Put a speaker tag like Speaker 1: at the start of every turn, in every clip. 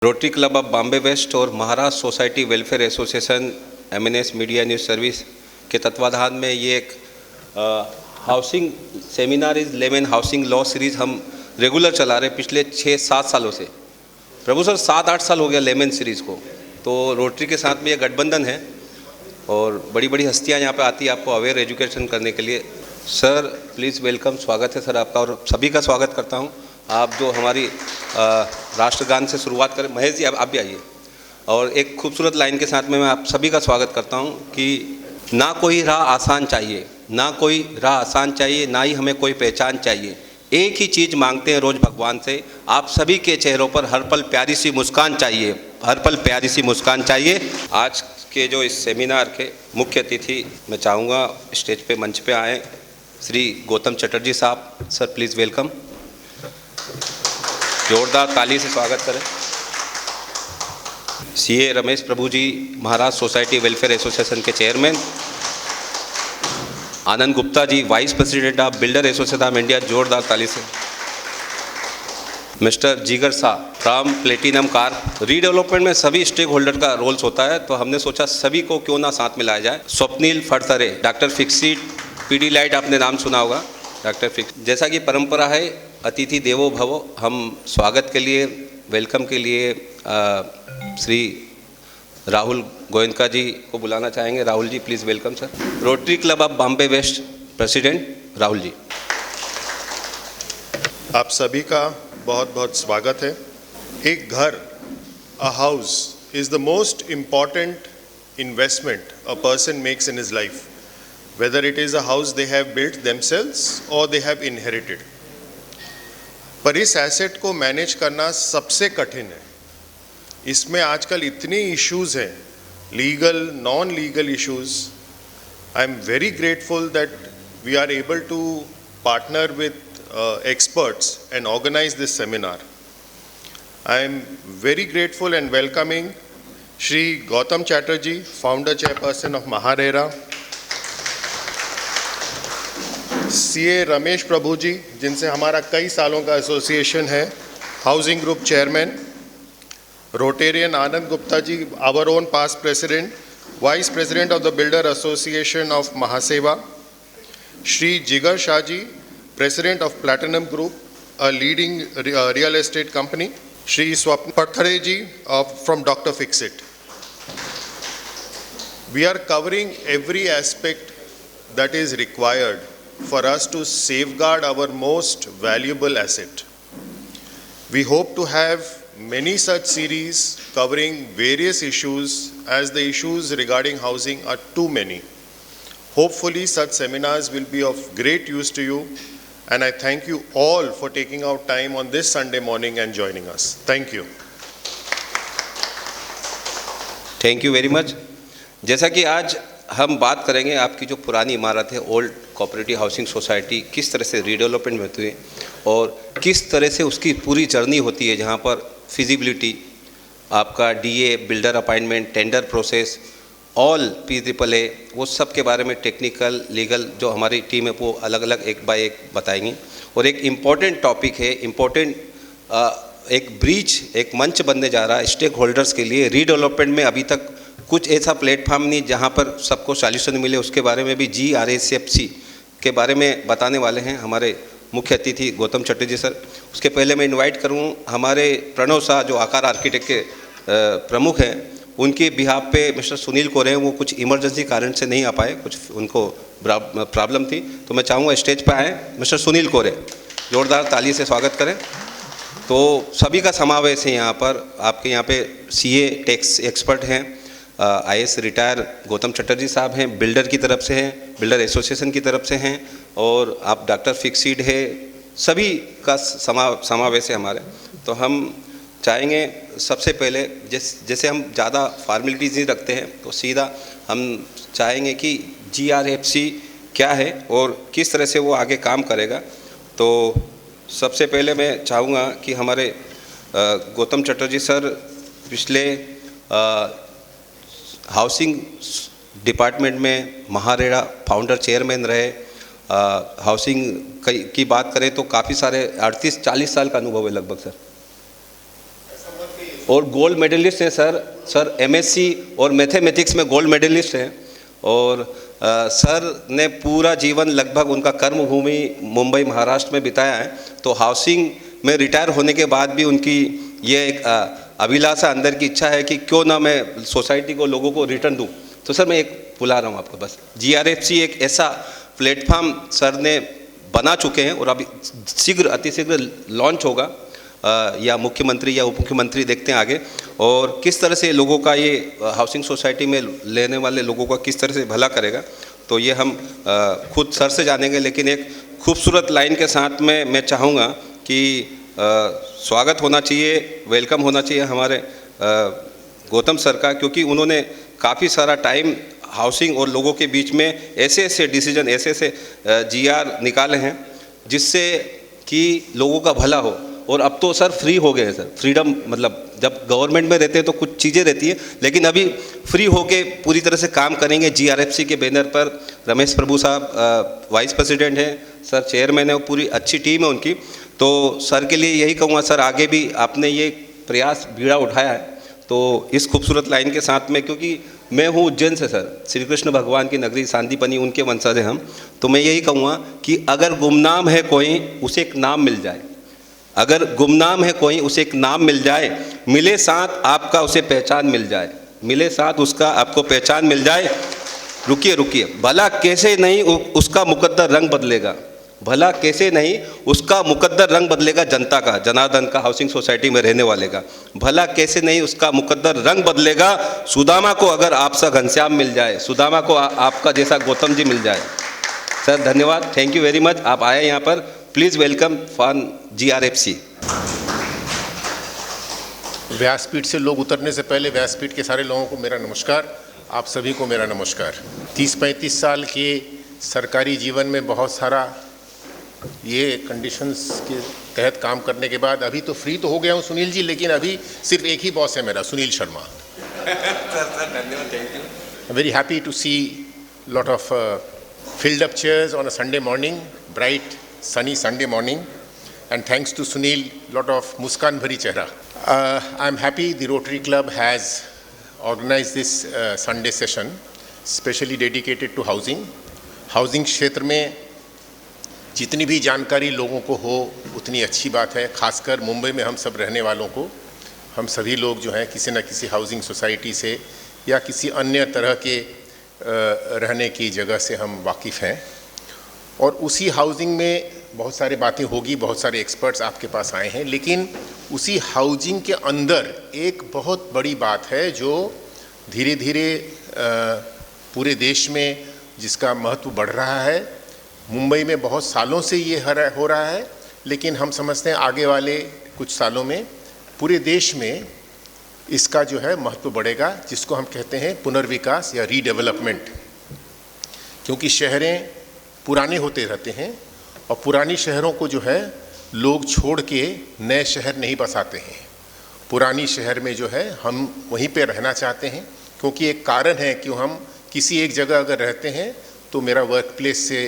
Speaker 1: Rotary club of Bombay west और Maharashtra society welfare association MNS media news service के तत्वाधान में ये एक housing seminar is lemon housing law series हम रेगुलर चला रहे पिछले 6-7 सालों से। प्रभु सर 7-8 साल हो गया लेमन सीरीज़ को। तो रोटरी के साथ में ये गठबंधन है और बड़ी बड़ी हस्तियां यहाँ पे आती है आपको अवेयर एजुकेशन करने के लिए। सर प्लीज़ वेलकम, स्वागत है सर आपका और सभी का स्वागत करता हूँ। आप जो हमारी राष्ट्रगान से शुरुआत करें, महेश जी आप भी आइए। और एक खूबसूरत लाइन के साथ में मैं आप सभी का स्वागत करता हूँ कि ना कोई राह आसान चाहिए, ना कोई राह आसान चाहिए, ना ही हमें कोई पहचान चाहिए, एक ही चीज़ मांगते हैं रोज़ भगवान से, आप सभी के चेहरों पर हर पल प्यारी सी मुस्कान चाहिए, हर पल प्यारी सी मुस्कान चाहिए। आज के जो इस सेमिनार के मुख्य अतिथि मैं चाहूँगा स्टेज पे मंच पे आए श्री गौतम चटर्जी साहब। सर प्लीज़ वेलकम, जोरदार ताली से स्वागत करें। CA Ramesh Prabhu ji, Maharashtra society welfare association के chairman. Anand Gupta ji, vice president of builder association of India, जोरदार ताली से। Mister Jigar Shah from platinum car. Redevelopment में सभी स्टेक होल्डर का रोल्स होता है, तो हमने सोचा सभी को क्यों ना साथ में लाया जाए। Swapnil Phadtare, doctor Fixit, PD light आपने नाम सुना होगा, डॉक्टर फिक्स। जैसा कि परंपरा है अतिथि देवो भवो, हम स्वागत के लिए, वेलकम के लिए श्री राहुल गोयनका जी को बुलाना चाहेंगे। Rahul ji please welcome sir. Rotary club of Bombay west president Rahul ji.
Speaker 2: आप सभी का बहुत बहुत स्वागत है। एक घर, a house is the most important investment a person makes in his life, whether it is a house they have built themselves or they have inherited. पर इस एसेट को मैनेज करना सबसे कठिन है। इसमें आजकल इतने इश्यूज हैं, legal non legal issues. I am very grateful that we are able to partner with experts and organize this seminar. I am very grateful and welcoming Shri Gautam Chatterjee, founder chairperson of Maharera, CA Ramesh Prabhu ji, जिनसे हमारा कई सालों का association है, housing group chairman. Rotarian Anand Gupta ji, our own past president, vice president of the builder association of Mahaseva. Shri Jigar Shah ji, president of platinum group, a leading real estate company. Shri Swapna Phadtare ji from doctor fixit. We are covering every aspect that is required for us to safeguard our most valuable asset. We hope to have many such series covering various issues, as the issues regarding housing are too many. Hopefully such seminars will be of great use to you, and I thank you all for taking out time on this Sunday morning and joining us. Thank you.
Speaker 1: Thank you very much. जैसा कि आज हम बात करेंगे आपकी जो पुरानी इमारत है, ओल्ड कोऑपरेटिव हाउसिंग सोसाइटी, किस तरह से रीडेवलपमेंट में होती है और किस तरह से उसकी पूरी जर्नी होती है, जहाँ पर फिजिबिलिटी, आपका DA, builder appointment, tender process, all PAAA, वो सब के बारे में टेक्निकल लीगल जो हमारी टीम है वो अलग अलग एक बाय एक बताएंगी। और एक इम्पॉर्टेंट टॉपिक है, इम्पॉर्टेंट एक ब्रीच, एक मंच बनने जा रहा है स्टेक होल्डर्स के लिए। रीडेवलपमेंट में अभी तक कुछ ऐसा प्लेटफॉर्म नहीं जहां पर सबको सॉल्यूशन मिले, उसके बारे में भी GRACFC के बारे में बताने वाले हैं हमारे मुख्य अतिथि गौतम चटर्जी सर। उसके पहले मैं इनवाइट करूं हमारे प्रणव शाह जो आकार आर्किटेक्ट के प्रमुख हैं, उनके बिहाफ पे मिस्टर सुनील कोरे हैं, वो कुछ इमरजेंसी कारण से नहीं आ पाए, कुछ उनको प्रॉब्लम थी, तो मैं चाहूँगा स्टेज पर आए मिस्टर सुनील कोरे, जोरदार ताली से स्वागत करें। तो सभी का समावेश है यहाँ पर। आपके यहाँ पे CA टैक्स एक्सपर्ट हैं, IAS रिटायर गौतम चटर्जी साहब हैं, बिल्डर की तरफ से हैं, बिल्डर एसोसिएशन की तरफ से हैं, और आप डॉक्टर फिक्सिड है, सभी का समावेश है हमारे। तो हम चाहेंगे सबसे पहले जैसे हम ज़्यादा फॉर्मेलिटीज़ नहीं रखते हैं, तो सीधा हम चाहेंगे कि GRFC क्या है और किस तरह से वो आगे काम करेगा। तो सबसे पहले मैं चाहूँगा कि हमारे गौतम चटर्जी सर पिछले हाउसिंग डिपार्टमेंट में महारेरा फाउंडर चेयरमैन रहे। हाउसिंग की बात करें तो काफ़ी सारे 38-40 साल का अनुभव है लगभग सर। और गोल्ड मेडलिस्ट हैं सर एमएससी और मैथमेटिक्स में गोल्ड मेडलिस्ट हैं। और सर ने पूरा जीवन लगभग उनका कर्मभूमि मुंबई महाराष्ट्र में बिताया है। तो हाउसिंग में रिटायर होने के बाद भी उनकी ये एक अभिलाषा अंदर की इच्छा है कि क्यों ना मैं सोसाइटी को, लोगों को रिटर्न दूं। तो सर मैं एक बुला रहा हूँ आपको बस। जीआरएफसी एक ऐसा प्लेटफॉर्म सर ने बना चुके हैं और अभी अतिशीघ्र लॉन्च होगा, या मुख्यमंत्री या उप मुख्यमंत्री देखते हैं आगे, और किस तरह से लोगों का ये हाउसिंग सोसाइटी में लेने वाले लोगों का किस तरह से भला करेगा। तो ये हम खुद सर से जानेंगे, लेकिन एक खूबसूरत लाइन के साथ में मैं चाहूँगा कि स्वागत होना चाहिए, वेलकम होना चाहिए हमारे गौतम सर का, क्योंकि उन्होंने काफ़ी सारा टाइम हाउसिंग और लोगों के बीच में ऐसे डिसीजन, ऐसे जीआर निकाले हैं जिससे कि लोगों का भला हो। और अब तो सर फ्री हो गए हैं सर, फ्रीडम, मतलब जब गवर्नमेंट में रहते हैं तो कुछ चीज़ें रहती है, लेकिन अभी फ्री होके पूरी तरह से काम करेंगे। जीआरएफसी के बैनर पर रमेश प्रभु साहब वाइस प्रेसिडेंट हैं, सर चेयरमैन है, वो पूरी अच्छी टीम है उनकी। तो सर के लिए यही कहूँगा, सर आगे भी आपने ये प्रयास बीड़ा उठाया है, तो इस खूबसूरत लाइन के साथ में, क्योंकि मैं हूँ उज्जैन से सर, श्री कृष्ण भगवान की नगरी सांदीपनी, उनके वंशज हैं हम। तो मैं यही कहूँगा कि अगर गुमनाम है कोई, उसे एक नाम मिल जाए। अगर गुमनाम है कोई, उसे एक नाम मिल जाए, मिले साथ आपका उसे पहचान मिल जाए, मिले साथ उसका आपको पहचान मिल जाए। रुकिए, भला कैसे नहीं उसका मुकद्दर रंग बदलेगा, भला कैसे नहीं उसका मुकद्दर रंग बदलेगा जनता का, जनार्दन का, हाउसिंग सोसाइटी में रहने वाले का। भला कैसे नहीं उसका मुकद्दर रंग बदलेगा सुदामा को अगर आपसा घनश्याम मिल जाए, सुदामा को आपका जैसा गौतम जी मिल जाए। सर धन्यवाद, थैंक यू वेरी मच, आप आए यहाँ पर। Please welcome for GRFC.
Speaker 3: व्यासपीठ से लोग उतरने से पहले व्यासपीठ के सारे लोगों को मेरा नमस्कार, आप सभी को मेरा नमस्कार। 30-35 साल के सरकारी जीवन में बहुत सारा ये कंडीशंस के तहत काम करने के बाद अभी तो फ्री तो हो गया हूँ सुनील जी, लेकिन अभी सिर्फ एक ही बॉस है मेरा, सुनील शर्मा।
Speaker 1: धन्यवाद, thank you.
Speaker 3: Very happy to see lot of filled up chairs on a Sunday morning, bright sunny Sunday morning, and thanks to Sunil, lot of muskan bhari chehra. I'm happy the Rotary Club has organized this Sunday session specially dedicated to housing. Housing क्षेत्र में जितनी भी जानकारी लोगों को हो उतनी अच्छी बात है, खासकर मुंबई में हम सब रहने वालों को। हम सभी लोग जो हैं किसी न किसी हाउसिंग सोसाइटी से या किसी अन्य तरह के रहने की जगह से हम वाकिफ़ हैं, और उसी हाउसिंग में बहुत सारी बातें होगी, बहुत सारे एक्सपर्ट्स आपके पास आए हैं, लेकिन उसी हाउसिंग के अंदर एक बहुत बड़ी बात है जो धीरे धीरे पूरे देश में जिसका महत्व बढ़ रहा है। मुंबई में बहुत सालों से ये हो रहा है, लेकिन हम समझते हैं आगे वाले कुछ सालों में पूरे देश में इसका जो है महत्व बढ़ेगा, जिसको हम कहते हैं पुनर्विकास या रीडेवलपमेंट। क्योंकि शहरें पुराने होते रहते हैं और पुरानी शहरों को जो है लोग छोड़ के नए शहर नहीं बसाते हैं। पुरानी शहर में जो है हम वहीं पे रहना चाहते हैं, क्योंकि एक कारण है कि हम किसी एक जगह अगर रहते हैं तो मेरा वर्क प्लेस से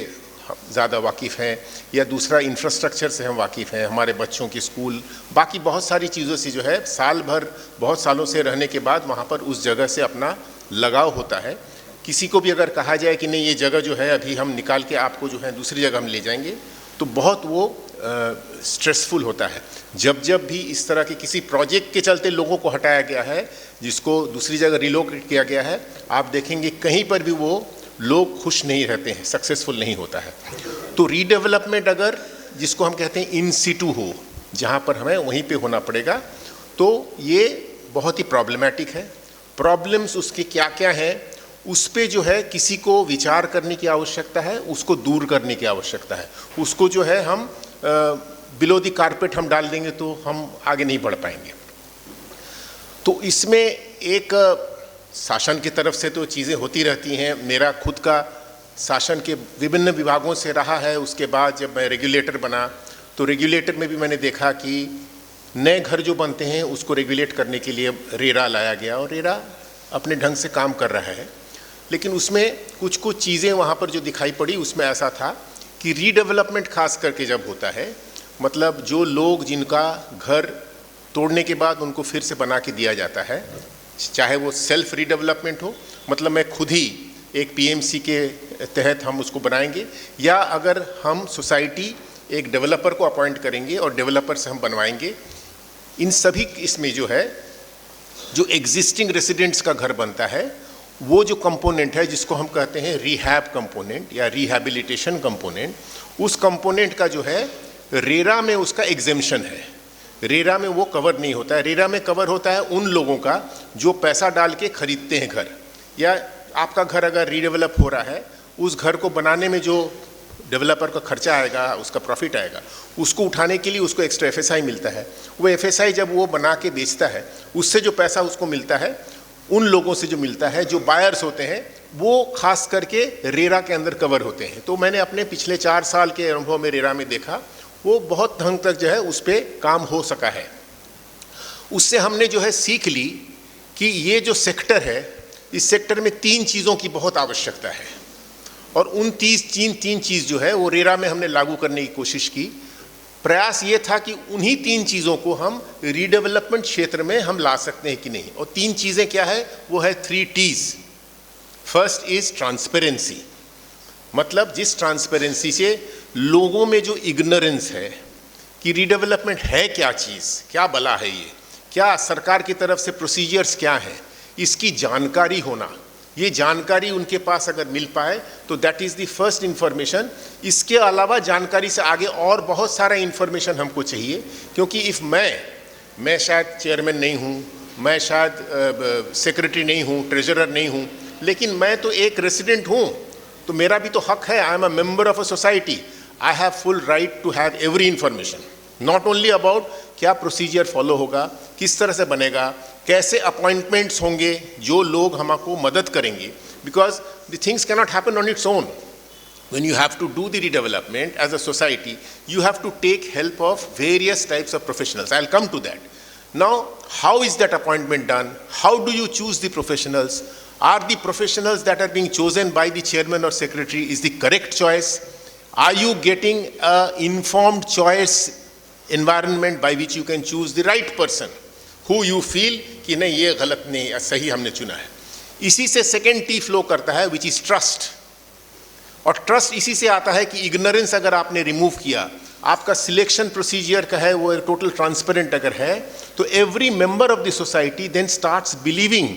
Speaker 3: ज़्यादा वाकिफ़ हैं या दूसरा इंफ्रास्ट्रक्चर से हम वाकिफ़ हैं, हमारे बच्चों की स्कूल, बाकी बहुत सारी चीज़ों से जो है साल भर बहुत सालों से रहने के बाद वहाँ पर उस जगह से अपना लगाव होता है। किसी को भी अगर कहा जाए कि नहीं ये जगह जो है अभी हम निकाल के आपको जो है दूसरी जगह हम ले जाएंगे, तो बहुत वो स्ट्रेसफुल होता है। जब जब भी इस तरह के किसी प्रोजेक्ट के चलते लोगों को हटाया गया है, जिसको दूसरी जगह रिलोकेट किया गया है, आप देखेंगे कहीं पर भी वो लोग खुश नहीं रहते हैं, सक्सेसफुल नहीं होता है। तो रीडेवलपमेंट अगर जिसको हम कहते हैं इन सिटू हो, जहाँ पर हमें वहीं पे होना पड़ेगा, तो ये बहुत ही प्रॉब्लमैटिक है। प्रॉब्लम्स उसके क्या क्या हैं उस पे जो है किसी को विचार करने की आवश्यकता है, उसको दूर करने की आवश्यकता है। उसको जो है हम बिलो द कारपेट हम डाल देंगे तो हम आगे नहीं बढ़ पाएंगे। तो इसमें एक शासन की तरफ से तो चीज़ें होती रहती हैं। मेरा खुद का शासन के विभिन्न विभागों से रहा है। उसके बाद जब मैं रेगुलेटर बना तो रेगुलेटर में भी मैंने देखा कि नए घर जो बनते हैं उसको रेगुलेट करने के लिए रेरा लाया गया और रेरा अपने ढंग से काम कर रहा है। लेकिन उसमें कुछ कुछ चीज़ें वहाँ पर जो दिखाई पड़ी उसमें ऐसा था कि रीडेवलपमेंट खास करके जब होता है, मतलब जो लोग जिनका घर तोड़ने के बाद उनको फिर से बना के दिया जाता है, चाहे वो सेल्फ रीडेवलपमेंट हो, मतलब मैं खुद ही एक पीएमसी के तहत हम उसको बनाएंगे, या अगर हम सोसाइटी एक डेवलपर को अपॉइंट करेंगे और डेवलपर से हम बनवाएंगे। इन सभी इसमें जो है, जो एग्जिस्टिंग रेसिडेंट्स का घर बनता है, वो जो कंपोनेंट है जिसको हम कहते हैं रिहैब कंपोनेंट या रिहैबिलिटेशन कंपोनेंट, उस कंपोनेंट का जो है रेरा में उसका एग्जेम्पशन है। रेरा में वो कवर नहीं होता है। रेरा में कवर होता है उन लोगों का जो पैसा डाल के खरीदते हैं घर, या आपका घर अगर रीडेवलप हो रहा है, उस घर को बनाने में जो डेवलपर का खर्चा आएगा, उसका प्रॉफिट आएगा, उसको उठाने के लिए उसको एक्स्ट्रा एफएसआई मिलता है। वो एफएसआई जब वो बना के बेचता है, उससे जो पैसा उसको मिलता है, उन लोगों से जो मिलता है जो बायर्स होते हैं, वो खास करके रेरा के अंदर कवर होते हैं। तो मैंने अपने पिछले 4 साल के अनुभव में रेरा में देखा, वो बहुत ढंग तक जो है उस पर काम हो सका है। उससे हमने जो है सीख ली कि ये जो सेक्टर है, इस सेक्टर में 3 चीज़ों की बहुत आवश्यकता है, और उन तीन चीज़ जो है वो रेरा में हमने लागू करने की कोशिश की। प्रयास ये था कि उन्हीं 3 चीज़ों को हम रीडेवलपमेंट क्षेत्र में हम ला सकते हैं कि नहीं। और 3 चीज़ें क्या है, वो है 3 T's। फर्स्ट इज़ ट्रांसपेरेंसी, मतलब जिस ट्रांसपेरेंसी से लोगों में जो इग्नोरेंस है कि रीडेवलपमेंट है क्या चीज़, क्या भला है ये, क्या सरकार की तरफ से प्रोसीजर्स क्या हैं, इसकी जानकारी होना, ये जानकारी उनके पास अगर मिल पाए तो that is the first information. इसके अलावा जानकारी से आगे और बहुत सारा इंफॉर्मेशन हमको चाहिए, क्योंकि इफ़ मैं शायद चेयरमैन नहीं हूँ, मैं शायद सेक्रेटरी नहीं हूँ, ट्रेजरर नहीं हूँ, लेकिन मैं तो एक रेसिडेंट हूँ, तो मेरा भी तो हक है। I am a member of a society, I have full right to have every information, not only about क्या प्रोसीजर फॉलो होगा, किस तरह से बनेगा, कैसे अपॉइंटमेंट्स होंगे, जो लोग हमको मदद करेंगे, because the things cannot happen on its own. When you have to do the redevelopment as a society, you have to take help of various types of professionals. I'll come to that. Now, how is that appointment done? How do you choose the professionals? Are the professionals that are being chosen by the chairman or secretary is the correct choice? Are you getting an informed choice environment by which you can choose the right person who you feel कि नहीं ये गलत नहीं सही हमने चुना है? इसी से सेकेंड टी फ्लो करता है विच इज़ ट्रस्ट, और ट्रस्ट इसी से आता है कि इग्नोरेंस अगर आपने रिमूव किया, आपका सिलेक्शन प्रोसीजर का है वो टोटल ट्रांसपेरेंट अगर है, तो every member of the society then starts believing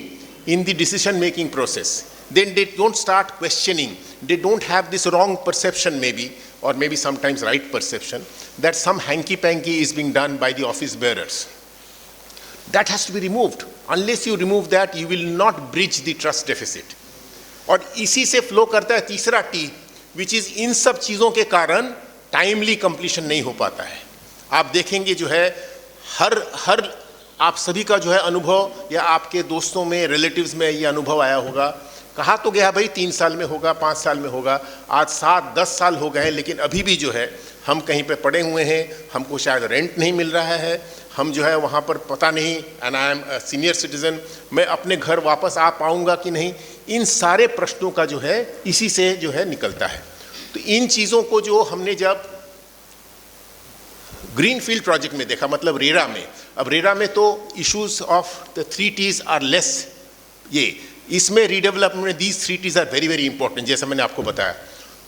Speaker 3: in the decision making process. Then they don't start questioning, they don't have this wrong perception maybe, or maybe sometimes right perception, that some hanky panky is being done by the office bearers. That has to be removed. Unless you remove that, you will not bridge the trust deficit. और इसी से flow करता है तीसरा T, which is in सब चीज़ों के कारण टाइमली कंप्लीशन नहीं हो पाता है। आप देखेंगे जो है हर आप सभी का जो है अनुभव, या आपके दोस्तों में, रिलेटिव्स में ये अनुभव आया होगा, कहा तो गया भाई 3 साल में होगा, 5 साल में होगा, आज 7-10 साल हो गए हैं, लेकिन अभी भी जो है हम कहीं पे पड़े हुए हैं, हमको शायद रेंट नहीं मिल रहा है, हम जो है वहाँ पर पता नहीं, and I am senior citizen, मैं अपने घर वापस आ पाऊँगा कि नहीं, इन सारे प्रश्नों का जो है इसी से जो है निकलता है। तो इन चीज़ों को जो हमने जब ग्रीनफील्ड प्रोजेक्ट में देखा, मतलब रेरा में, अब रेरा में तो issues of the 3 T's are less, ये इसमें रीडेवलपमेंट में these 3 T's are very very important, जैसा मैंने आपको बताया।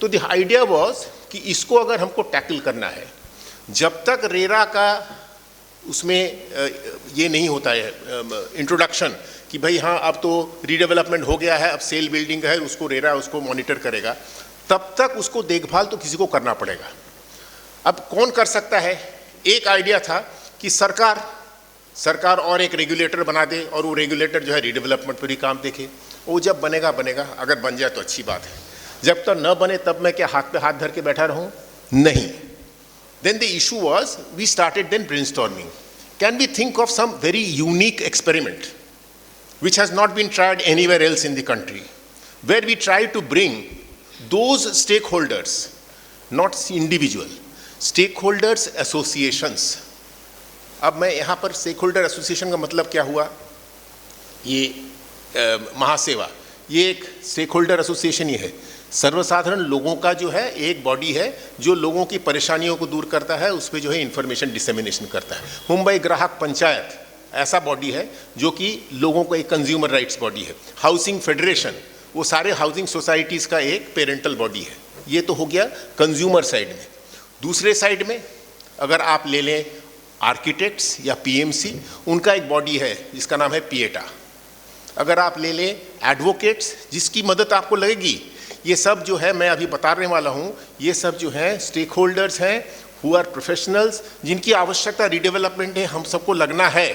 Speaker 3: तो द आइडिया वाज कि इसको अगर हमको टैकल करना है, जब तक रेरा का उसमें ये नहीं होता है इंट्रोडक्शन कि भाई हाँ अब तो रीडेवलपमेंट हो गया है, अब सेल बिल्डिंग है, उसको रेरा उसको मॉनिटर करेगा, तब तक उसको देखभाल तो किसी को करना पड़ेगा। अब कौन कर सकता है? एक आइडिया था कि सरकार और एक रेगुलेटर बना दे, और वो रेगुलेटर जो है रीडेवलपमेंट पर ही काम देखे। वो जब बनेगा, अगर बन जाए तो अच्छी बात है, जब तक न बने तब मैं क्या हाथ पे हाथ धर के बैठा रहूं? नहीं। Then the issue was, we started then brainstorming. Can we think of some very unique experiment which has not been tried anywhere else in the country, where we try to bring those stakeholders, not individual, stakeholders associations. अब मैं यहाँ पर stakeholder association का मतलब क्या हुआ? ये महासेवा, ये एक stakeholder association ही है सर्वसाधारण लोगों का जो है एक बॉडी है जो लोगों की परेशानियों को दूर करता है, उस पर जो है इंफॉर्मेशन डिसेमिनेशन करता है। मुंबई ग्राहक पंचायत ऐसा बॉडी है जो कि लोगों को एक कंज्यूमर राइट्स बॉडी है। हाउसिंग फेडरेशन वो सारे हाउसिंग सोसाइटीज़ का एक पेरेंटल बॉडी है। ये तो हो गया कंज्यूमर साइड में। दूसरे साइड में अगर आप ले लें आर्किटेक्ट्स या पीएमसी, उनका एक बॉडी है जिसका नाम है पिएटा। अगर आप ले लें एडवोकेट्स, जिसकी मदद आपको लगेगी, ये सब जो है मैं अभी बताने वाला हूँ, ये सब जो है स्टेक होल्डर्स हैं हु आर प्रोफेशनल्स जिनकी आवश्यकता रीडेवलपमेंट है, हम सबको लगना है।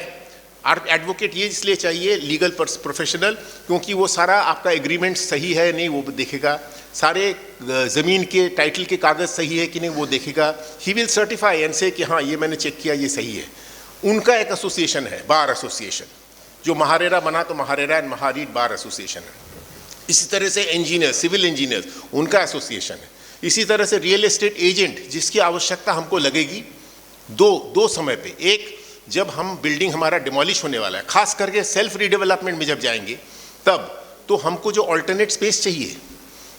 Speaker 3: एडवोकेट ये इसलिए चाहिए लीगल प्रोफेशनल क्योंकि वो सारा आपका एग्रीमेंट सही है नहीं वो देखेगा, सारे ज़मीन के टाइटल के कागज़ सही है कि नहीं वो देखेगा। ही विल सर्टिफाई एंड से कि हाँ ये मैंने चेक किया ये सही है। उनका एक एसोसिएशन है बार एसोसिएशन, जो महारेरा बना तो महारेरा एंड महारीड बार एसोसिएशन है। इसी तरह से इंजीनियर्स, सिविल इंजीनियर्स, उनका एसोसिएशन है। इसी तरह से रियल एस्टेट एजेंट जिसकी आवश्यकता हमको लगेगी दो समय पे, एक जब हम बिल्डिंग हमारा डिमोलिश होने वाला है, खास करके सेल्फ रीडेवलपमेंट में जब जाएंगे तब तो हमको जो ऑल्टरनेट स्पेस चाहिए,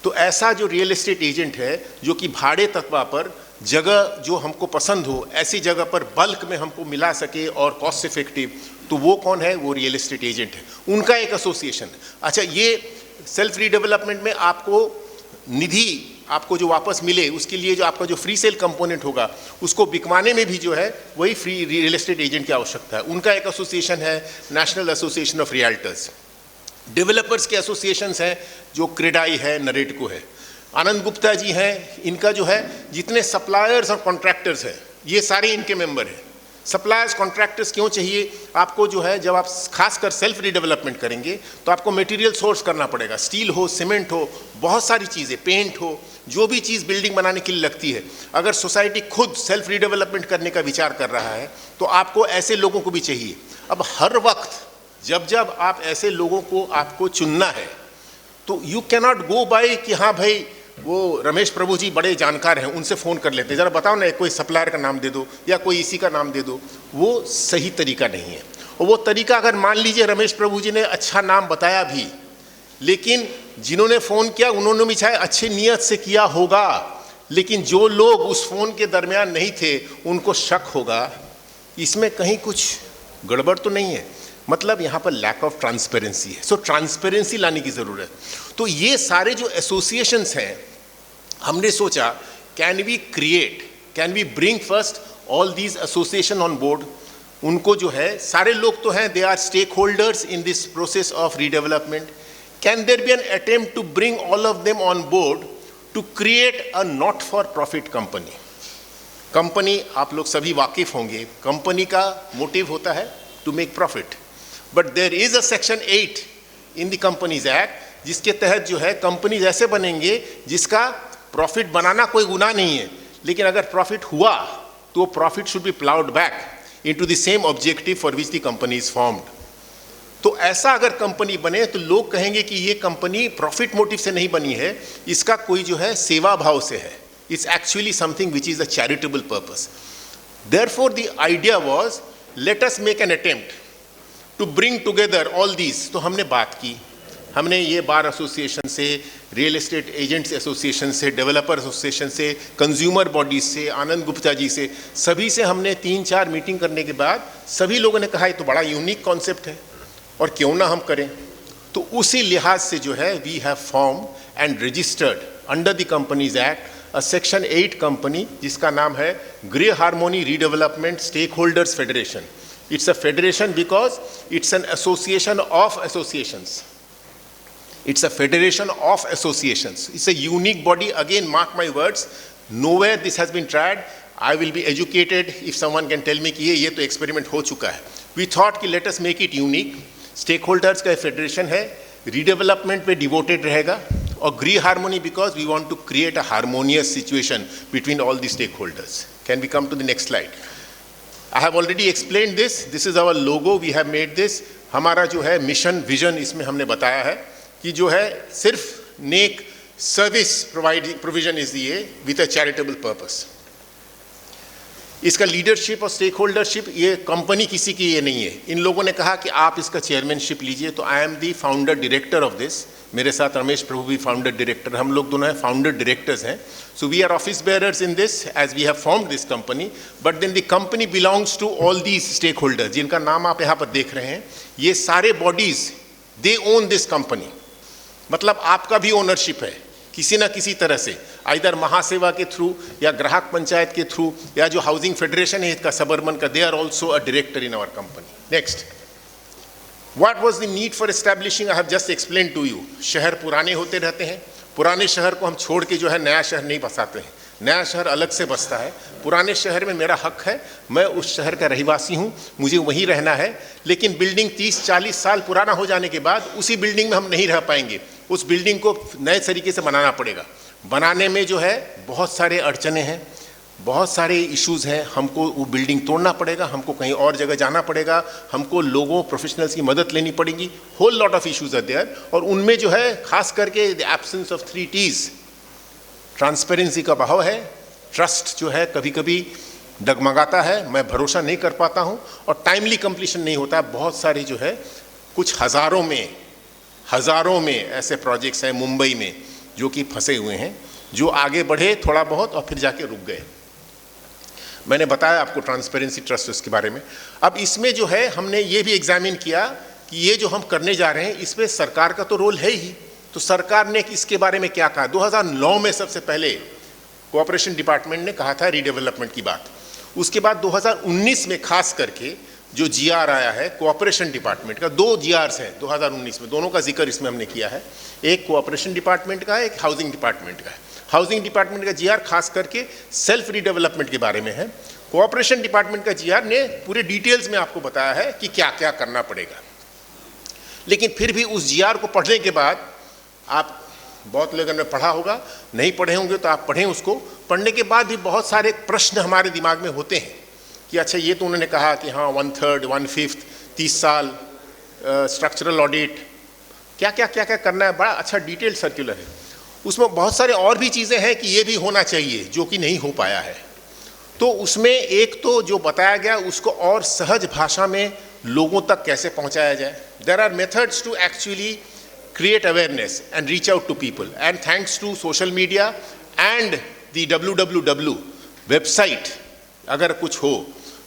Speaker 3: तो ऐसा जो रियल एस्टेट एजेंट है जो कि भाड़े तत्वा पर जगह जो हमको पसंद हो ऐसी जगह पर बल्क में हमको मिला सके और कॉस्ट इफेक्टिव, तो वो कौन है? वो रियल एस्टेट एजेंट है। उनका एक एसोसिएशन है। अच्छा, ये सेल्फ रीडेवलपमेंट में आपको निधि आपको जो वापस मिले उसके लिए जो आपका जो फ्री सेल कंपोनेंट होगा उसको बिकवाने में भी जो है वही फ्री रियल एस्टेट एजेंट की आवश्यकता है। उनका एक एसोसिएशन है national association of realtors. Developers के एसोसिएशंस हैं जो क्रेडाई है, नरेटको है। आनंद गुप्ता जी हैं, इनका जो है जितने सप्लायर्स और कॉन्ट्रैक्टर्स हैं ये सारे इनके मेंबर हैं। सप्लायर्स कॉन्ट्रैक्टर्स क्यों चाहिए आपको? जो है जब आप खासकर सेल्फ रीडेवलपमेंट करेंगे तो आपको मटेरियल सोर्स करना पड़ेगा, स्टील हो, सीमेंट हो, बहुत सारी चीज़ें, पेंट हो, जो भी चीज़ बिल्डिंग बनाने के लिए लगती है। अगर सोसाइटी खुद सेल्फ रीडेवलपमेंट करने का विचार कर रहा है तो आपको ऐसे लोगों को भी चाहिए। अब हर वक्त जब जब आप ऐसे लोगों को आपको चुनना है तो यू कैनॉट गो बाय कि हाँ भाई वो रमेश प्रभु जी बड़े जानकार हैं उनसे फ़ोन कर लेते हैं, ज़रा बताओ ना कोई सप्लायर का नाम दे दो या कोई इसी का नाम दे दो। वो सही तरीका नहीं है। और वो तरीका अगर मान लीजिए रमेश प्रभु जी ने अच्छा नाम बताया भी, लेकिन जिन्होंने फ़ोन किया उन्होंने भी चाहे अच्छी नीयत से किया होगा, लेकिन जो लोग उस फ़ोन के दरमियान नहीं थे उनको शक होगा इसमें कहीं कुछ गड़बड़ तो नहीं है। मतलब यहाँ पर लैक ऑफ ट्रांसपेरेंसी है। सो ट्रांसपेरेंसी लाने की ज़रूरत। तो ये सारे जो एसोसिएशंस हैं, हमने सोचा can we bring first all these association on board. उनको जो है सारे लोग तो हैं, they are stake holders in this process of redevelopment. Can there be an attempt to bring all of them on board to create a not for profit company. Company आप लोग सभी वाकिफ होंगे, कंपनी का मोटिव होता है to make profit, but there is a section 8 in the companies act जिसके तहत जो है कंपनीज ऐसे बनेंगे जिसका प्रॉफिट बनाना कोई गुनाह नहीं है, लेकिन अगर प्रॉफिट हुआ तो profit should be ploughed back into the same objective for which the company is formed. तो ऐसा अगर कंपनी बने तो लोग कहेंगे कि ये कंपनी प्रॉफिट मोटिव से नहीं बनी है, इसका कोई जो है सेवा भाव से है। It's actually something which is a charitable purpose. Therefore the idea was let us make an attempt to bring together all these. तो हमने बात की, हमने ये बार एसोसिएशन से, रियल एस्टेट एजेंट्स एसोसिएशन से, डेवलपर एसोसिएशन से, कंज्यूमर बॉडीज से, आनंद गुप्ता जी से, सभी से हमने 3-4 मीटिंग करने के बाद सभी लोगों ने कहा ये तो बड़ा यूनिक कॉन्सेप्ट है और क्यों ना हम करें। तो उसी लिहाज से जो है we have form and registered under the companies act a section 8 company जिसका नाम है grey harmony redevelopment stake holders federation. It's a federation because it's an association of associations. It's a federation of associations. It's a unique body. Again, mark my words, nowhere this has been tried. I will be educated if someone can tell me कि ये तो experiment हो चुका है. We thought कि let us make it unique. Stakeholders का federation है, redevelopment पे devoted रहेगा, और green harmony because we want to create a harmonious situation between all the stakeholders. Can we come to the next slide? I have already explained this. This is our logo. We have made this. हमारा जो है mission vision इसमें हमने बताया है कि जो है सिर्फ नेक सर्विस प्रोविजन इज ये विथ अ चैरिटेबल पर्पस। इसका लीडरशिप और स्टेक होल्डरशिप, ये कंपनी किसी की ये नहीं है। इन लोगों ने कहा कि आप इसका चेयरमैनशिप लीजिए, तो I am the founder director of this. मेरे साथ रमेश प्रभु भी फाउंडर डायरेक्टर, हम लोग दोनों हैं फाउंडर डायरेक्टर्स हैं। So we are office bearers in this as we have formed this company, but then the company belongs to all these stake holders, जिनका नाम आप यहाँ पर देख रहे हैं। ये सारे bodies they own this company, मतलब आपका भी ओनरशिप है किसी ना किसी तरह से, आइदर महासेवा के थ्रू या ग्राहक पंचायत के थ्रू या जो हाउसिंग फेडरेशन है इसका सबर्बन का, they are also a director in our company. Next, what was the need for establishing, I have just explain to you. शहर पुराने होते रहते हैं, पुराने शहर को हम छोड़ के जो है नया शहर नहीं बसाते हैं, नया शहर अलग से बसता है। पुराने शहर में मेरा हक है, मैं उस शहर का रहवासी हूँ, मुझे वहीं रहना है, लेकिन बिल्डिंग 30-40 साल पुराना हो जाने के बाद उसी बिल्डिंग में हम नहीं रह पाएंगे, उस बिल्डिंग को नए तरीके से बनाना पड़ेगा। बनाने में जो है बहुत सारे अड़चने हैं, बहुत सारे इश्यूज़ हैं, हमको वो बिल्डिंग तोड़ना पड़ेगा, हमको कहीं और जगह जाना पड़ेगा, हमको लोगों प्रोफेशनल्स की मदद लेनी पड़ेगी, whole lot of issues are there. और उनमें जो है खास करके the absence of 3 T's, transparency का अभाव है, ट्रस्ट जो है कभी कभी डगमगाता है, मैं भरोसा नहीं कर पाता हूँ, और टाइमली कंप्लीशन नहीं होता। बहुत सारे जो है कुछ हज़ारों में ऐसे प्रोजेक्ट्स हैं मुंबई में जो कि फंसे हुए हैं, जो आगे बढ़े थोड़ा बहुत और फिर जाके रुक गए। मैंने बताया आपको ट्रांसपेरेंसी ट्रस्ट उसके बारे में। अब इसमें जो है हमने ये भी एग्जामिन किया कि ये जो हम करने जा रहे हैं इसमें सरकार का तो रोल है ही, तो सरकार ने इसके बारे में क्या कहा। 2009 में सबसे पहले कोऑपरेशन डिपार्टमेंट ने कहा था रीडेवलपमेंट की बात। उसके बाद 2019 में खास करके जो GR आया है कोऑपरेशन डिपार्टमेंट का, 2 GRs हैं 2019 में, दोनों का जिक्र इसमें हमने किया है, एक कोऑपरेशन डिपार्टमेंट का है, एक हाउसिंग डिपार्टमेंट का है। हाउसिंग डिपार्टमेंट का GR खास करके सेल्फ रीडेवलपमेंट के बारे में है। कोऑपरेशन डिपार्टमेंट का GR ने पूरे डिटेल्स में आपको बताया है कि क्या क्या करना पड़ेगा। लेकिन फिर भी उस GR को पढ़ने के बाद, आप बहुत लोगों ने पढ़ा होगा, नहीं पढ़े होंगे तो आप पढ़ें उसको, पढ़ने के बाद भी बहुत सारे प्रश्न हमारे दिमाग में होते हैं कि अच्छा ये तो उन्होंने कहा कि हाँ 1/3, 1/5, 30 साल स्ट्रक्चरल ऑडिट, क्या क्या करना है, बड़ा अच्छा डिटेल्ड सर्कुलर है। उसमें बहुत सारे और भी चीज़ें हैं कि ये भी होना चाहिए जो कि नहीं हो पाया है। तो उसमें एक तो जो बताया गया उसको और सहज भाषा में लोगों तक कैसे पहुंचाया जाए। There are methods to actually create awareness and reach out to people, and thanks to social media and the www website, अगर कुछ हो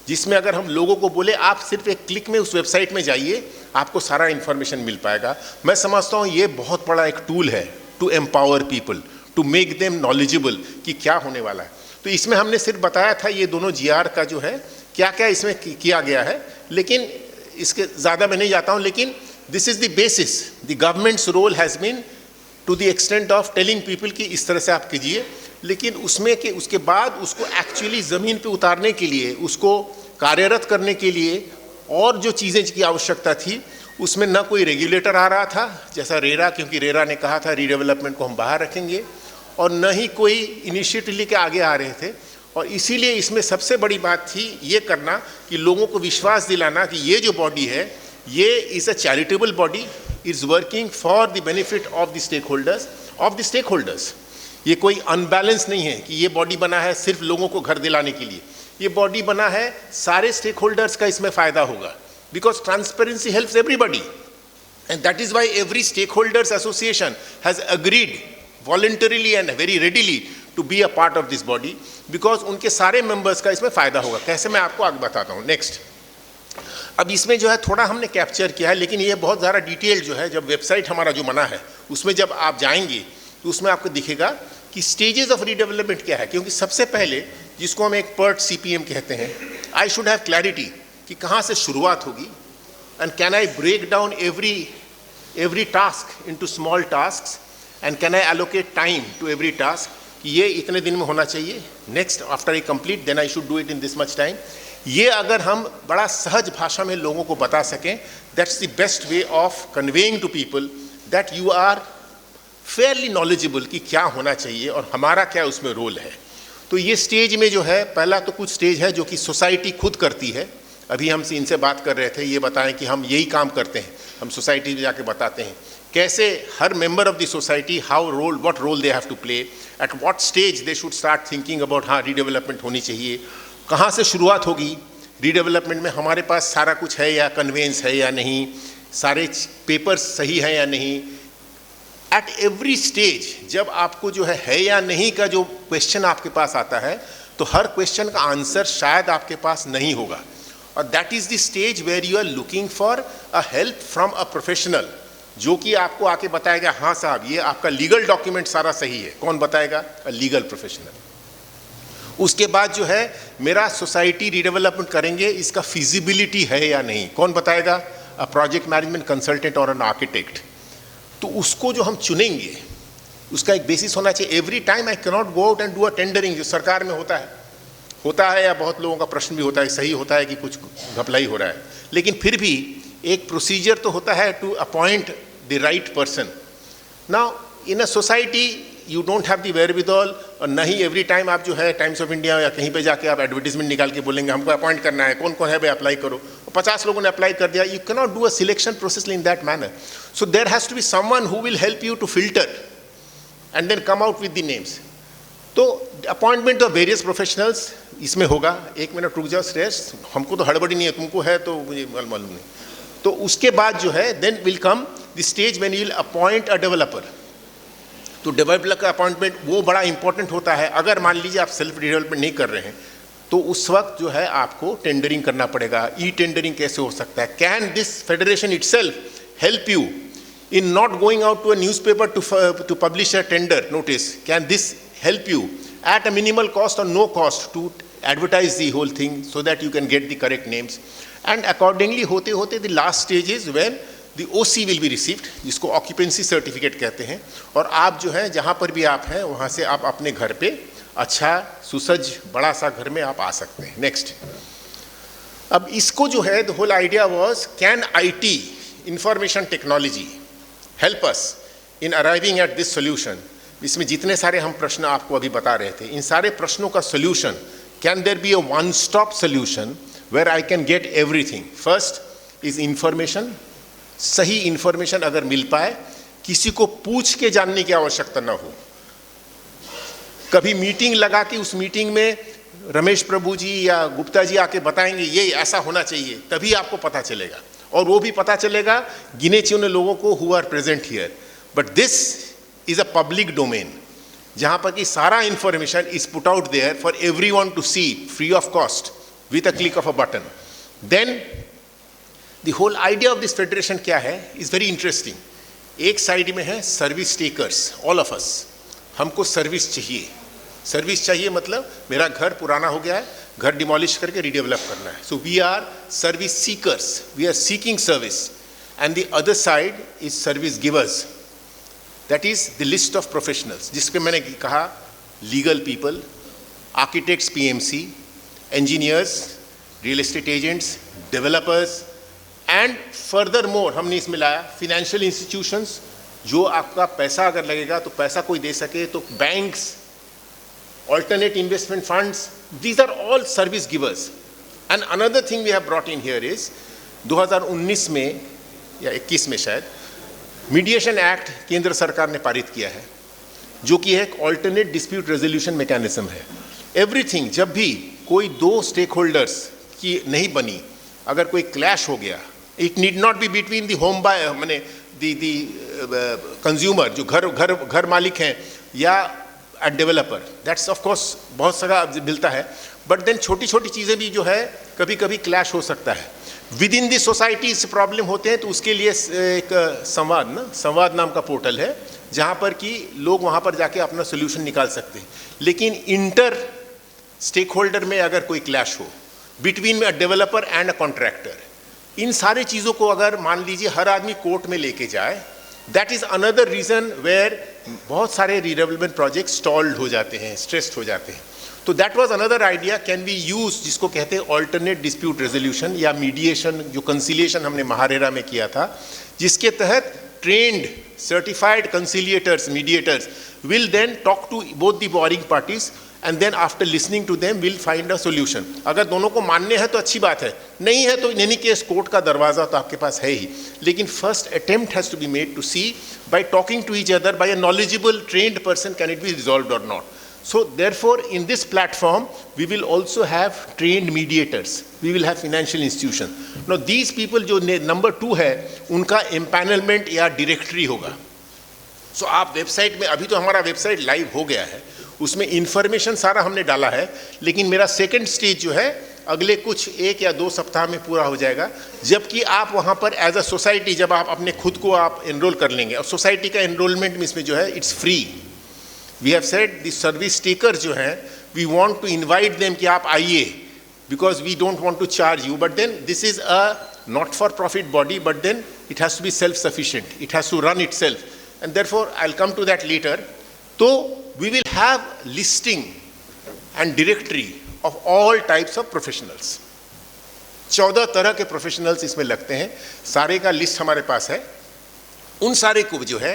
Speaker 3: जिसमें अगर हम लोगों को बोले आप सिर्फ एक क्लिक में उस वेबसाइट में जाइए, आपको सारा इंफॉर्मेशन मिल पाएगा। मैं समझता हूँ ये बहुत बड़ा एक टूल है to empower people, to make them knowledgeable कि क्या होने वाला है। तो इसमें हमने सिर्फ बताया था ये दोनों GR का जो है क्या क्या इसमें किया गया है, लेकिन इसके ज़्यादा मैं नहीं जाता हूँ। लेकिन this is the basis, the government's role has been to the extent of telling people कि इस तरह से आप कीजिए, लेकिन उसमें कि उसके बाद उसको एक्चुअली ज़मीन पे उतारने के लिए, उसको कार्यरत करने के लिए और जो चीज़ें की आवश्यकता थी उसमें न कोई रेगुलेटर आ रहा था जैसा रेरा, क्योंकि रेरा ने कहा था रीडेवलपमेंट को हम बाहर रखेंगे, और न ही कोई इनिशिएटिव लेके आगे आ रहे थे। और इसीलिए इसमें सबसे बड़ी बात थी ये करना कि लोगों को विश्वास दिलाना कि ये जो बॉडी है ये is a charitable body, is working for the benefit of the stake holders. ये कोई अनबैलेंस नहीं है कि ये बॉडी बना है सिर्फ लोगों को घर दिलाने के लिए, ये बॉडी बना है सारे स्टेक होल्डर्स का इसमें फ़ायदा होगा, because transparency helps everybody, and that is why every stake holders association has agreed voluntarily and very readily to be a part of this body, because उनके सारे मेंबर्स का इसमें फ़ायदा होगा। कैसे, मैं आपको आगे बताता हूँ। नेक्स्ट, अब इसमें जो है थोड़ा हमने कैप्चर किया है, लेकिन ये बहुत ज़्यादा डिटेल जो है, जब वेबसाइट हमारा जो बना है उसमें जब आप जाएंगे तो उसमें आपको दिखेगा कि स्टेजेस ऑफ रीडेवलपमेंट क्या है। क्योंकि सबसे पहले जिसको हम एक PERT CPM कहते हैं, आई शुड हैव क्लैरिटी कि कहाँ से शुरुआत होगी, and can I break down every task into small tasks, and can I allocate time to every task कि ये इतने दिन में होना चाहिए, next after I complete then I should do it in this much time. ये अगर हम बड़ा सहज भाषा में लोगों को बता सकें, that's the best way of conveying to people that you are fairly knowledgeable कि क्या होना चाहिए और हमारा क्या उसमें रोल है। तो ये स्टेज में जो है, पहला तो कुछ स्टेज है जो कि सोसाइटी खुद करती है। अभी हम इनसे बात कर रहे थे, ये बताएं कि हम यही काम करते हैं, हम सोसाइटी में जाके बताते हैं कैसे हर member of the society what role they have to play, at what stage they should start thinking about हाँ रीडेवलपमेंट होनी चाहिए, कहाँ से शुरुआत होगी रीडेवलपमेंट में, हमारे पास सारा कुछ है या कन्वेंस है या नहीं, सारे पेपर्स सही है या नहीं। एट एवरी स्टेज जब आपको जो है या नहीं का जो क्वेश्चन आपके पास आता है, तो हर क्वेश्चन का आंसर शायद आपके पास नहीं होगा, और that is the stage where you are looking for a help from a professional, जो कि आपको आके बताएगा हाँ साहब ये आपका लीगल डॉक्यूमेंट सारा सही है। कौन बताएगा? अ लीगल प्रोफेशनल। उसके बाद जो है मेरा सोसाइटी रीडेवलपमेंट करेंगे, इसका फिजिबिलिटी है या नहीं, कौन बताएगा? अ प्रोजेक्ट मैनेजमेंट कंसल्टेंट और एन आर्किटेक्ट। तो उसको जो हम चुनेंगे उसका एक बेसिस होना चाहिए। Every time I cannot go out and do a tendering, जो सरकार में होता है या बहुत लोगों का प्रश्न भी होता है, सही होता है कि कुछ घपलाई हो रहा है, लेकिन फिर भी एक प्रोसीजर तो होता है to appoint the right person. Now in a society you don't have the wherewithal, और नहीं एवरी टाइम आप जो है टाइम्स ऑफ इंडिया या कहीं पे जाके आप एडवर्टीजमेंट निकाल के बोलेंगे हमको अपॉइंट करना है, कौन कौन है भाई अप्लाई करो, 50 लोगों ने अप्लाई कर दिया। You can not do a selection process in that manner. So there has to be someone who will help you to filter and then come out with the names. तो appointment of various professionals इसमें होगा। एक minute रुक जाओ श्रेयस, हमको तो हड़बड़ी नहीं है, तुमको है तो मुझे मालूम नहीं। तो उसके बाद जो है then will come the stage when you will appoint a developer. तो डेवलपर का अपॉइंटमेंट वो बड़ा इंपॉर्टेंट होता है। अगर मान लीजिए आप सेल्फ डेवलपमेंट नहीं कर रहे हैं, तो उस वक्त जो है आपको टेंडरिंग करना पड़ेगा। ई टेंडरिंग कैसे हो सकता है? Can this federation itself help you in not going out to a newspaper to publish a tender notice? Can this help you at a minimal cost or no cost to advertise the whole thing so that you can get the correct names? And accordingly होते the last stage is when the OC will be received, जिसको occupancy certificate कहते हैं, और आप जो है जहाँ पर भी आप हैं वहाँ से आप अपने घर पे अच्छा सुसज्ज बड़ा सा घर में आप आ सकते हैं। नेक्स्ट, अब इसको जो है the whole idea was can IT information technology help us in arriving at this solution? इसमें जितने सारे हम प्रश्न आपको अभी बता रहे थे, इन सारे प्रश्नों का solution, can there be a one stop solution where I can get everything? First is information, सही information अगर मिल पाए, किसी को पूछ के जानने की आवश्यकता ना हो। कभी मीटिंग लगा के उस मीटिंग में रमेश प्रभु जी या गुप्ता जी आके बताएंगे ये ऐसा होना चाहिए, तभी आपको पता चलेगा, और वो भी पता चलेगा गिने चुने लोगों को who are present here. But this is a public domain, जहां पर कि सारा information is put out there for everyone to see free of cost with a click of a button. Then the whole idea of this federation क्या है is very interesting. एक side में है service takers, all of us, हमको service चाहिए। Service चाहिए मतलब मेरा घर पुराना हो गया है, घर डिमोलिश करके रीडेवलप करना है। So we are service seekers, we are seeking service, and the other side is service givers. That is the list of professionals, जिसपे मैंने कहा legal people, architects PMC, engineers, real estate agents, developers, and further more हमने इसमें लाया financial institutions, जो आपका पैसा अगर लगेगा तो पैसा कोई दे सके, तो banks, alternate investment funds, these are all service givers. And another thing we have brought in here is 2019 में या 21 में शायद मीडिएशन एक्ट केंद्र सरकार ने पारित किया है, जो कि एक alternate dispute resolution mechanism है। एवरीथिंग, जब भी कोई दो स्टेक होल्डर्स की नहीं बनी, अगर कोई क्लैश हो गया, it need not be between the home buy माने द कंज्यूमर जो घर मालिक हैं या डेवलपर, दैट्स ऑफ कोर्स बहुत सारा मिलता है, बट देन छोटी छोटी चीज़ें भी जो है कभी कभी क्लैश हो सकता है। विद इन दी सोसाइटी से प्रॉब्लम होते हैं, तो उसके लिए एक संवाद नाम का पोर्टल है, जहाँ पर कि लोग वहाँ पर जाके अपना सोल्यूशन निकाल सकते हैं। लेकिन इंटर स्टेक होल्डर में अगर कोई क्लैश हो between a developer and a contractor, इन सारी चीज़ों को अगर मान लीजिए हर आदमी कोर्ट में लेके जाए, that is another reason where बहुत सारे रीडेवलपमेंट प्रोजेक्ट स्टॉल्ड हो जाते हैं, स्ट्रेस्ड हो जाते हैं। तो that was another idea, can be use, जिसको कहते हैं ऑल्टरनेट डिस्प्यूट रेजोल्यूशन या मीडिएशन, जो कंसिलिएशन हमने महारेरा में किया था, जिसके तहत trained certified conciliators, mediators will then talk to both the warring parties and then after listening to them will find a solution. अगर दोनों को मानने हैं तो अच्छी बात है, नहीं है तो इन एनी केस कोर्ट का दरवाज़ा तो आपके पास है ही, लेकिन first attempt has to be made to see by talking to each other by a knowledgeable trained person can it be resolved और not. So therefore, in this platform, we will also have trained mediators. We will have financial institutions. Now these people जो number 2 है, उनका empanelment या directory होगा. So आप website में, अभी तो हमारा वेबसाइट लाइव हो गया है, उसमें इंफॉर्मेशन सारा हमने डाला है, लेकिन मेरा सेकंड स्टेज जो है अगले कुछ 1 या 2 सप्ताह में पूरा हो जाएगा, जबकि आप वहाँ पर एज अ सोसाइटी जब आप अपने खुद को आप एनरोल कर लेंगे, और सोसाइटी का एनरोलमेंट में इसमें जो है it's free. We have said the service taker जो हैं, we want to invite them कि आप आइए, because we don't want to charge you, but then this is a not for profit body, but then it has to be self sufficient, it has to run itself, and therefore I will come to that later. तो we will have listing and directory of all types of professionals. 14 तरह के professionals इसमें लगते हैं, सारे का list हमारे पास है. उन सारे को जो है,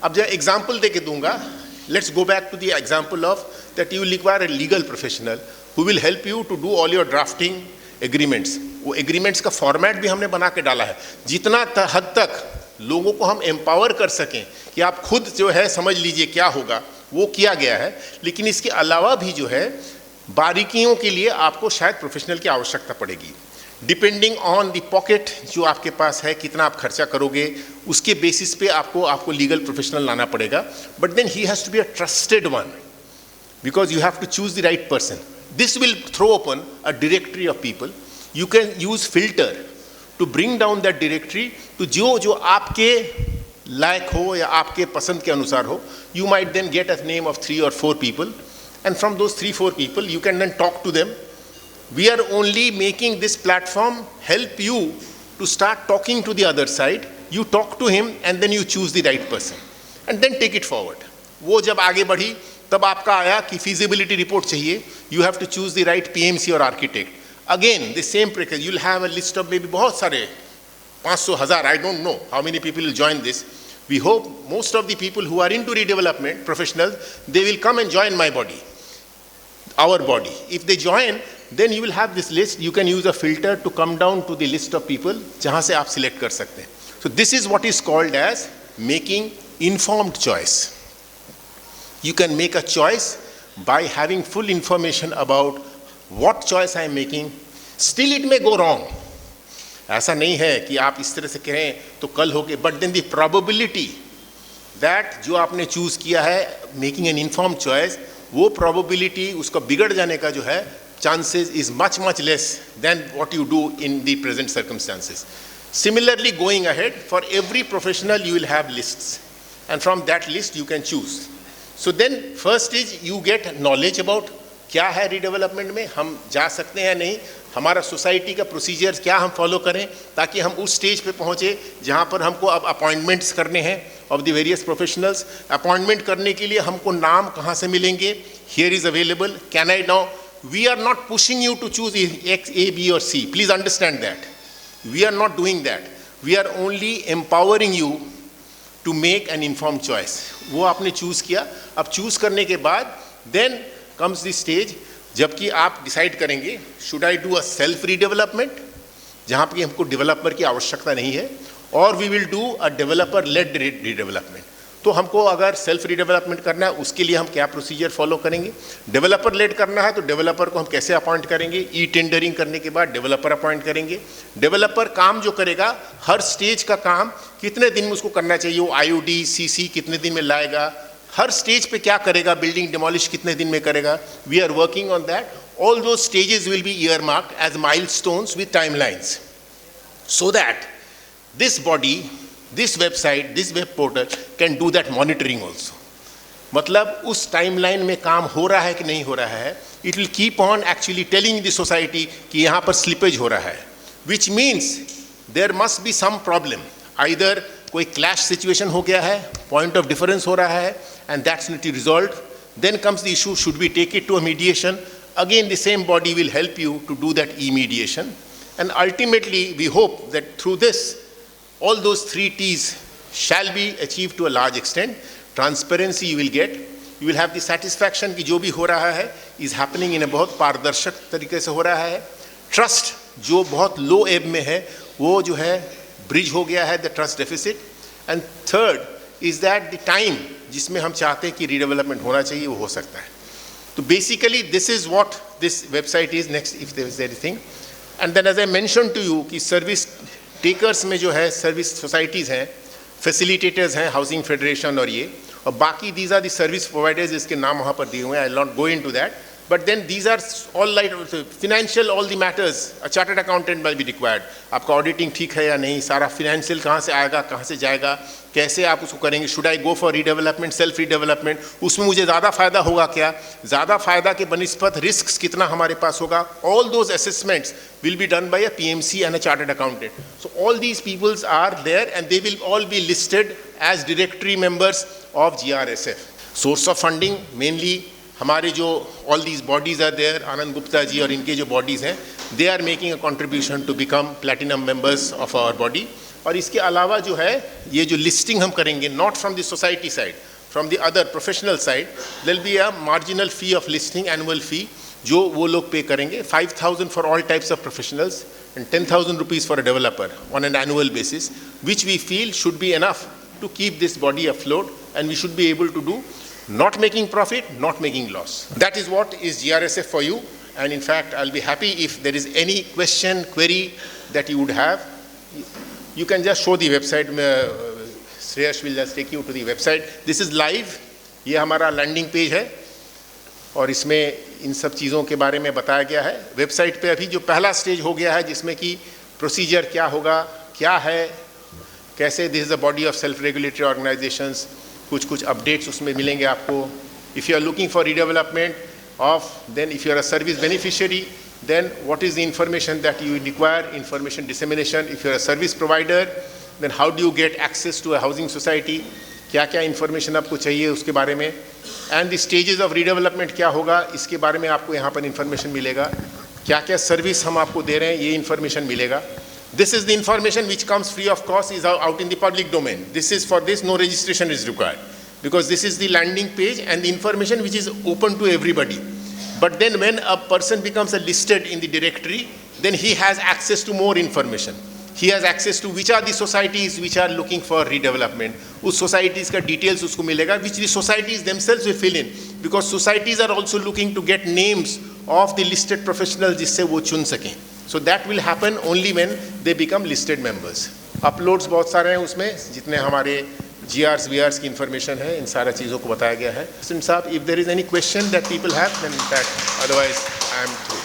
Speaker 3: अब जब एग्जाम्पल दे के दूंगा, let's go back to the example of that you require a legal professional who will help you to do all your drafting agreements. वो एग्रीमेंट्स का फॉर्मेट भी हमने बना के डाला है, जितना हद तक लोगों को हम एम्पावर कर सकें कि आप खुद जो है समझ लीजिए क्या होगा, वो किया गया है. लेकिन इसके अलावा भी जो है बारीकियों के लिए आपको शायद प्रोफेशनल की आवश्यकता पड़ेगी, डिपेंडिंग ऑन द पॉकेट जो आपके पास है, कितना आप खर्चा करोगे, उसके बेसिस पे आपको लीगल प्रोफेशनल लाना पड़ेगा. But then he has to be a trusted one, because you have to choose the right person. This will throw open a directory of people. You can use filter to bring down that directory to जो आपके लायक हो या आपके पसंद के अनुसार हो. You might then get a name of 3 or 4 people. And from those 3-4 people, you can then talk to them. We are only making this platform help you to start talking to the other side. You talk to him and then you choose the right person. And then take it forward. वो जब आगे बढ़ी, तब आपका आया कि feasibility report चाहिए. You have to choose the right PMC or architect. Again, the same process. You'll have a list of maybe बहुत सारे, 500, 1000, I don't know how many people will join this. We hope most of the people who are into redevelopment professionals, they will come and join my body. Our body. If they join, then you will have this list. You can use a filter to come down to the list of people जहाँ से आप select कर सकते हैं. So this is what is called as making informed choice. You can make a choice by having full information about what choice I am making. Still it may go wrong. ऐसा नहीं है कि आप इस तरह से करें तो कल होगे, but then the probability that जो आपने choose किया है making an informed choice, वो probability उसका बिगड़ जाने का जो है chances is much less than what you do in the present circumstances. Similarly, going ahead, for every professional you will have lists, and from that list you can choose. So then first is you get knowledge about क्या है redevelopment में, हम जा सकते हैं नहीं, हमारा society का प्रोसीजर क्या हम फॉलो करें, ताकि हम उस स्टेज पे पहुँचे जहाँ पर हमको अब अपॉइंटमेंट्स करने हैं of the various professionals. Appointment करने के लिए हमको नाम कहाँ से मिलेंगे, here is available, can I now. We are not pushing you to choose X, A, B or C. Please understand that. We are not doing that. We are only empowering you to make an inform choice. वो आपने choose किया, अब choose करने के बाद then comes the stage जबकि आप decide करेंगे should I do a self redevelopment जहाँ पे हमको डेवलपर की आवश्यकता नहीं है, और we will do a developer led redevelopment. तो हमको अगर सेल्फ रीडेवलपमेंट करना है उसके लिए हम क्या प्रोसीजर फॉलो करेंगे. डेवलपर लेड करना है तो डेवलपर को हम कैसे अपॉइंट करेंगे. ई टेंडरिंग करने के बाद डेवलपर अपॉइंट करेंगे. डेवलपर काम जो करेगा, हर स्टेज का काम कितने दिन में उसको करना चाहिए, वो IOD CC कितने दिन में लाएगा, हर स्टेज पे क्या करेगा, बिल्डिंग डिमोलिश कितने दिन में करेगा. We are working on that. All two stages will be earmarked as milestones with timelines, so that this body, this website, this web portal can do that monitoring also. मतलब उस timeline में काम हो रहा है कि नहीं हो रहा है. It will keep on actually telling the society कि यहाँ पर स्लिपेज हो रहा है, which means there must be some problem. Either कोई क्लैश सिचुएशन हो गया है, पॉइंट ऑफ डिफरेंस हो रहा है, and that's not resolved. Then comes the issue, should we take it to a mediation? Again, the same body will help you to do that e-mediation. And ultimately, we hope that through this, all those 3 T's shall be achieved to a large extent. Transparency you will get. You will have the satisfaction कि जो भी हो रहा है is happening in a बहुत पारदर्शक तरीके से हो रहा है. Trust जो बहुत low ebb में है, वो जो है bridge हो गया है, the trust deficit. And third is that the time जिसमें हम चाहते हैं कि रीडेवलपमेंट होना चाहिए वो हो सकता है. So basically this is what this website is. Next, if there is anything. And then as I mentioned to you कि service takers में जो है service societies हैं, facilitators हैं, housing federation और ये, और बाकी these are the service providers जिसके नाम वहाँ पर दिए हुए हैं. I will not go into that. But then these are all like financial, all the matters. A chartered accountant will be required. आपका auditing ठीक है या नहीं, सारा financial कहाँ से आएगा, कहाँ से जाएगा, कैसे आप उसको करेंगे. Should I go for redevelopment, self redevelopment? उसमें मुझे ज़्यादा फायदा होगा क्या, ज़्यादा फायदा के बनिस्पत risks कितना हमारे पास होगा. All those assessments will be done by a PMC and a chartered accountant. So all these peoples are there and they will all be listed as directory members of GRSF. Source of funding mainly हमारे जो all these bodies are there, आनंद गुप्ता जी और इनके जो bodies हैं, they are making a contribution to become platinum members of our body. और इसके अलावा जो है ये जो listing हम करेंगे not from the society side, from the other professional side, there will be a marginal fee of listing, annual fee जो वो लोग pay करेंगे. 5,000 for all types of professionals and 10,000 rupees for a developer on an annual basis, which we feel should be enough to keep this body afloat, and we should be able to do not making profit, not making loss. That is what is GRSF for you. And in fact, I'll be happy if there is any question, query that you would have. You can just show the website. Shreyash will just take you to the website. This is live. ये हमारा landing page है और इसमें इन सब चीज़ों के बारे में बताया गया है. वेबसाइट पे अभी जो पहला स्टेज हो गया है जिसमें कि प्रोसीजर क्या होगा, क्या है, कैसे this is a body of self regulatory organisations, कुछ अपडेट्स उसमें मिलेंगे आपको. If you are looking for redevelopment of, then if you are a service beneficiary, then what is the information that you require, information dissemination. If you are a service provider, then how do you get access to a housing society, क्या क्या information आपको चाहिए उसके बारे में. And the stages of redevelopment क्या होगा इसके बारे में आपको यहाँ पर information मिलेगा. क्या क्या सर्विस हम आपको दे रहे हैं ये information मिलेगा. This is the information which comes free of cost, is out in the public domain. This is for this no registration is required because this is the landing page and the information which is open to everybody. But then when a person becomes a listed in the directory, then he has access to more information. He has access to which are the societies which are looking for redevelopment. उस societies का details उसको मिलेगा, which the societies themselves will fill in, because societies are also looking to get names of the listed professionals जिससे वो चुन सकें. So that will happen only when they become listed members. Uploads बहुत सारे हैं उसमें, जितने हमारे GRs, VRs की information है, इन सारा चीज़ों को बताया गया है. Since if there is any question that people have, then in fact, otherwise I am through.